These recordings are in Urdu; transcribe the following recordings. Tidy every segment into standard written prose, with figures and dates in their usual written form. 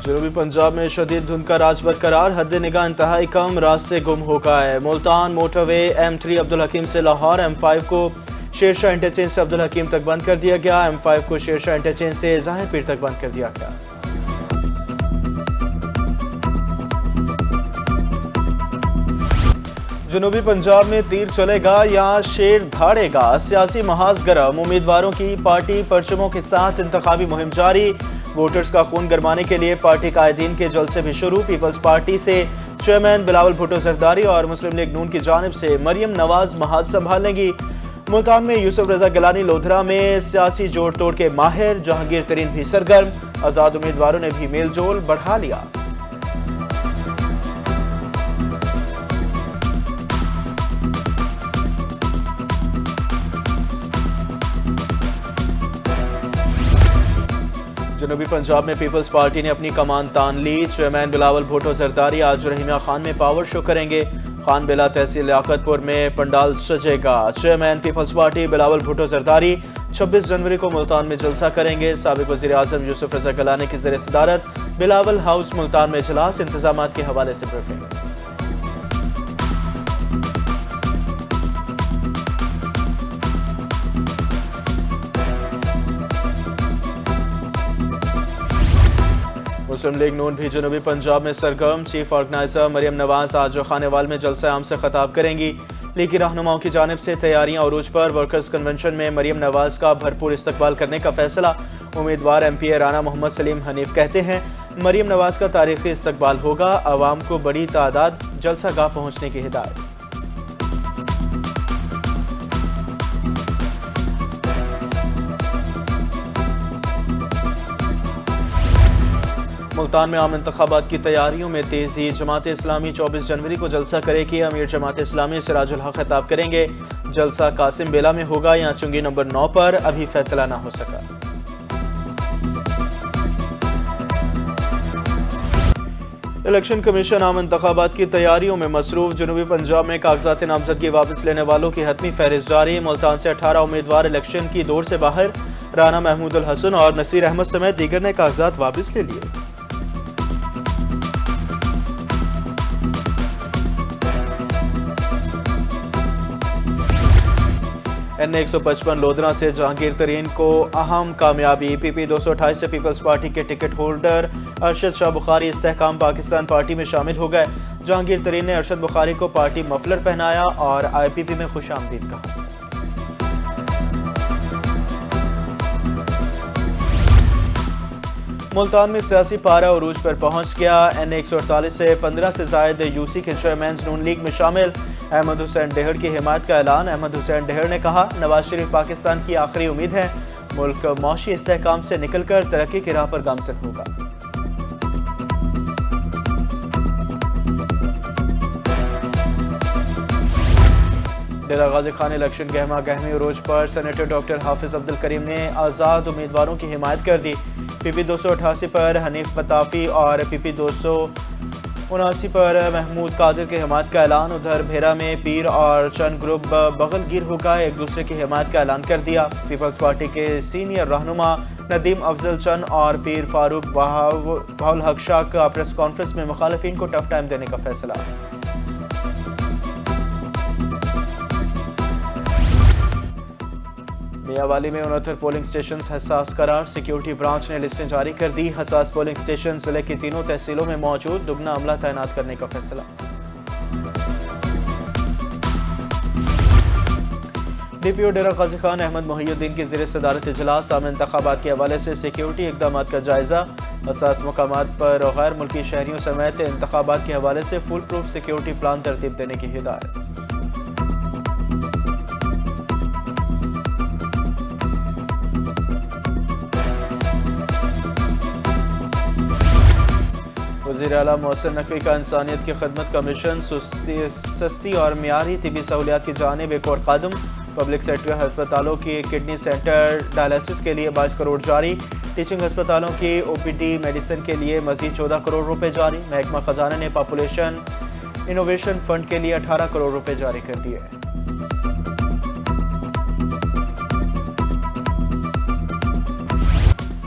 جنوبی پنجاب میں شدید دھند کا راج برقرار، حد نگاہ انتہائی کم، راستے گم ہو گئے۔ ملتان موٹر وے M3 عبدالحکیم سے لاہور، M5 کو شیرشاہ انٹرچینج سے عبدالحکیم تک بند کر دیا گیا، M5 کو شیرشاہ انٹرچینج سے ظاہر پیر تک بند کر دیا گیا۔ جنوبی پنجاب میں تیر چلے گا یا شیر دھاڑے گا، سیاسی محاذ گرم، امیدواروں کی پارٹی پرچموں کے ساتھ انتخابی مہم جاری، ووٹرز کا خون گرمانے کے لیے پارٹی قائدین کے جلسے بھی شروع۔ پیپلز پارٹی سے چیئرمین بلاول بھٹو زرداری اور مسلم لیگ نون کی جانب سے مریم نواز محاذ سنبھالیں گی۔ ملتان میں یوسف رضا گیلانی لودھرا میں سیاسی جوڑ توڑ کے ماہر، جہانگیر ترین بھی سرگرم، آزاد امیدواروں نے بھی میل جول بڑھا لیا۔ جنوبی پنجاب میں پیپلز پارٹی نے اپنی کمان تان لی، چیئرمین بلاول بھٹو زرداری آج رحیمیہ خان میں پاور شو کریں گے۔ خان بلا تحصیل لیاقت پور میں پنڈال سجے گا۔ Chairman Peoples Party Bilawal Bhutto Zardari 26 جنوری کو ملتان میں جلسہ کریں گے۔ سابق وزیر اعظم یوسف رضا گیلانی کی زیر صدارت بلاول ہاؤس ملتان میں اجلاس، انتظامات کے حوالے سے بریفنگ۔ مسلم لیگ نون بھی جنوبی پنجاب میں سرگرم، چیف آرگنائزر مریم نواز آج خانے وال میں جلسہ عام سے خطاب کریں گی۔ لیگی رہنماؤں کی جانب سے تیاریاں عروج پر، ورکرز کنونشن میں مریم نواز کا بھرپور استقبال کرنے کا فیصلہ۔ امیدوار MP رانا محمد سلیم حنیف کہتے ہیں مریم نواز کا تاریخی استقبال ہوگا، عوام کو بڑی تعداد جلسہ گاہ پہنچنے کی ہدایت۔ ملتان میں عام انتخابات کی تیاریوں میں تیزی، جماعت اسلامی 24 جنوری کو جلسہ کرے گی۔ امیر جماعت اسلامی سراج الحق خطاب کریں گے۔ جلسہ قاسم بیلا میں ہوگا یا چنگی نمبر 9 پر، ابھی فیصلہ نہ ہو سکا۔ الیکشن کمیشن عام انتخابات کی تیاریوں میں مصروف، جنوبی پنجاب میں کاغذات نامزدگی واپس لینے والوں کی حتمی فہرست جاری۔ ملتان سے 18 امیدوار الیکشن کی دوڑ سے باہر، رانا محمود الحسن اور نصیر احمد سمیت دیگر نے کاغذات واپس لے لیے۔ N155 لودھرا سے جہانگیر ترین کو اہم کامیابی، PP 228 سے پیپلز پارٹی کے ٹکٹ ہولڈر ارشد شاہ بخاری استحکام پاکستان پارٹی میں شامل ہو گئے۔ جہانگیر ترین نے ارشد بخاری کو پارٹی مفلر پہنایا اور IPP میں خوش آمدید کہا۔ ملتان میں سیاسی پارہ عروج پر پہنچ گیا۔ N148 سے 15 سے زائد UC کے چیئرمینز نون لیگ میں شامل۔ احمد حسین ڈہڑ کی حمایت کا اعلان۔ احمد حسین ڈہڑ نے کہا نواز شریف پاکستان کی آخری امید ہے، ملک معاشی استحکام سے نکل کر ترقی کی راہ پر گامزن ہوگا۔ ڈیرہ غازی خان الیکشن گہما گہمی عروج پر، سینیٹر ڈاکٹر حافظ عبدالکریم نے آزاد امیدواروں کی حمایت کر دی۔ PP 288 پر حنیف مطافی اور PP 279 پر محمود قادر کی حمایت کا اعلان۔ ادھر بھیرا میں پیر اور چند گروپ بغل گیر ہو کر ایک دوسرے کی حمایت کا اعلان کر دیا۔ پیپلز پارٹی کے سینئر رہنما ندیم افضل چند اور پیر فاروق بہاءالحق شاہ کا پریس کانفرنس میں مخالفین کو ٹف ٹائم دینے کا فیصلہ۔ میاں والی میں 69 پولنگ سٹیشنز حساس قرار، سیکیورٹی برانچ نے لسٹیں جاری کر دی۔ حساس پولنگ سٹیشن ضلع کی تینوں تحصیلوں میں موجود، دگنا عملہ تعینات کرنے کا فیصلہ۔ DPO ڈیرہ غازی خان احمد محی الدین کی زیر صدارت اجلاس، عام انتخابات کے حوالے سے سیکیورٹی اقدامات کا جائزہ، حساس مقامات پر غیر ملکی شہریوں سمیت انتخابات کے حوالے سے فل پروف سیکیورٹی پلان ترتیب دینے کی ہدایت۔ وزیر اعلیٰ محسن نقوی کا انسانیت کی خدمت کا مشن، سستی اور معیاری طبی سہولیات کی جانب ایک اور قدم۔ پبلک سیکٹر ہسپتالوں کی کڈنی سینٹر ڈائلسس کے لیے 22 کروڑ جاری، ٹیچنگ ہسپتالوں کی OPD میڈیسن کے لیے مزید 14 کروڑ روپے جاری۔ محکمہ خزانہ نے پاپولیشن انوویشن فنڈ کے لیے 18 کروڑ روپے جاری کر دیے۔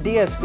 DSP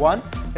1,